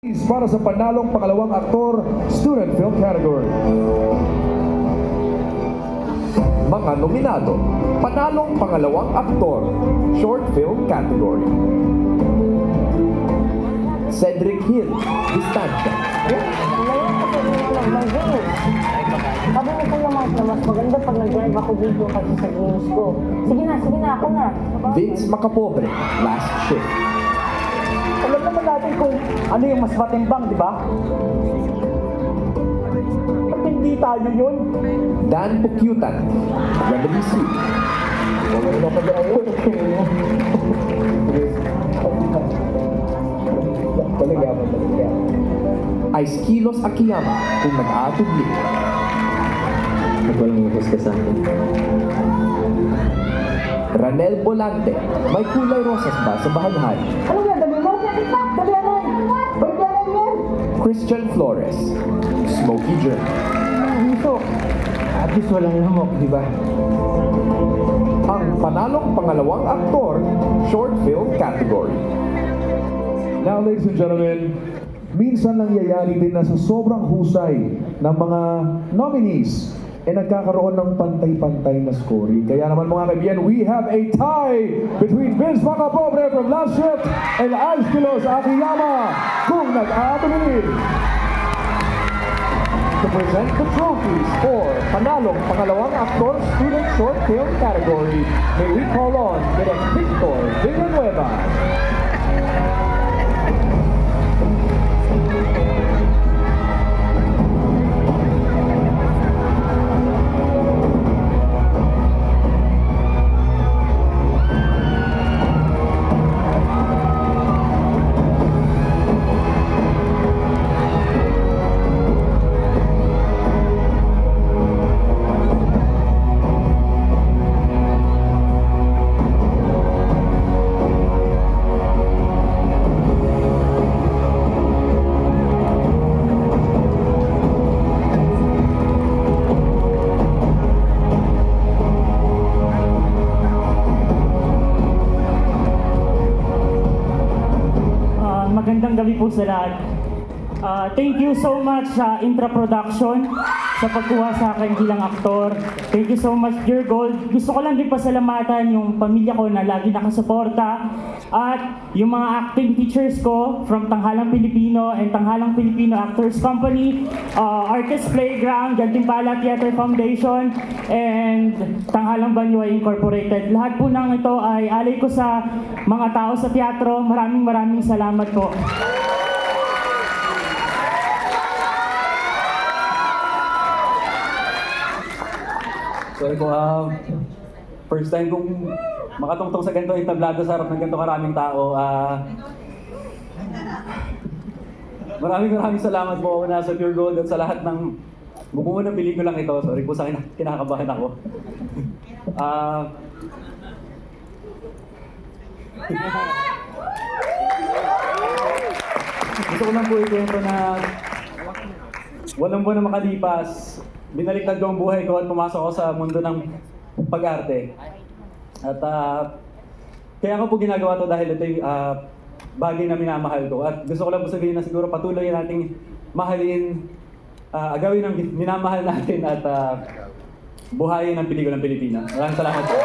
Para sa panalong pangalawang aktor, Student Film Category. Mga nominado, panalong pangalawang aktor, Short Film Category. Cedric Hill, Distancia. Sabi mo po naman na mas maganda pag nag-drive ako video kasi sa news ko. Sige na, ako na. Vince Macapobre, Last Shift. Alam naman natin kung ano yung mas matimbang, di ba? At hindi tayo yun. Dan Pukyutan, Remedy C. Ice Kilos Akiyama, kung nag-aatubli. At walang ubos ka sa akin. Ranel Bolante, may kulay rosas ba sa bahaghari? Ano yan? Dali mo? Dali yan! yan! Christian Flores, Smokey Journey. At least walang lamok, di ba? Ang panalong pangalawang aktor, Short Film Category. Now, ladies and gentlemen, minsan nangyayari din na sa sobrang husay ng mga nominees, nagkakaroon ng pantay-pantay na scoring. Kaya naman mga kaibigan, we have a tie between Vince Macapobre from Last Shift and Ice Kilos Akiyama kung nag-aatubili. To present the trophies for panalong pangalawang aktor, Student Short Film Category, may we call on Direk Victor Villanueva. Magandang gabi po sa lahat. Thank you so much sa Intra Production sa pagkuha sa akin bilang aktor. Thank you so much, Dear Gold. Gusto ko lang din pasalamatan yung pamilya ko na lagi nakasuporta at yung mga acting teachers ko from Tanghalang Pilipino and Tanghalang Filipino Actors Company, Artist Playground, Gantimpala Theater Foundation, and Tanghalang Banyoy Incorporated. Lahat po ng ito ay alay ko sa mga tao sa teatro. Maraming salamat po. Sorry po, first time kong makatungtong sa ganito entablado sa harap ng ganito karaming tao. Maraming salamat po una sa Pure Gold at sa lahat ng bumuo ng pelikulang ito. Sorry po sa kinakabahan ako. Gusto ko lang po ikwento na walang buwan na makalipas, binaliktad ko ang buhay ko at pumasok ako sa mundo ng pag-arte. At kaya ko po ginagawa to dahil ito yung bagay na minamahal ko. At gusto ko lang po sabihin na siguro patuloy nating mahalin, agawin ang minamahal natin at buhayin ang pelikulang Pilipina. Maraming salamat po.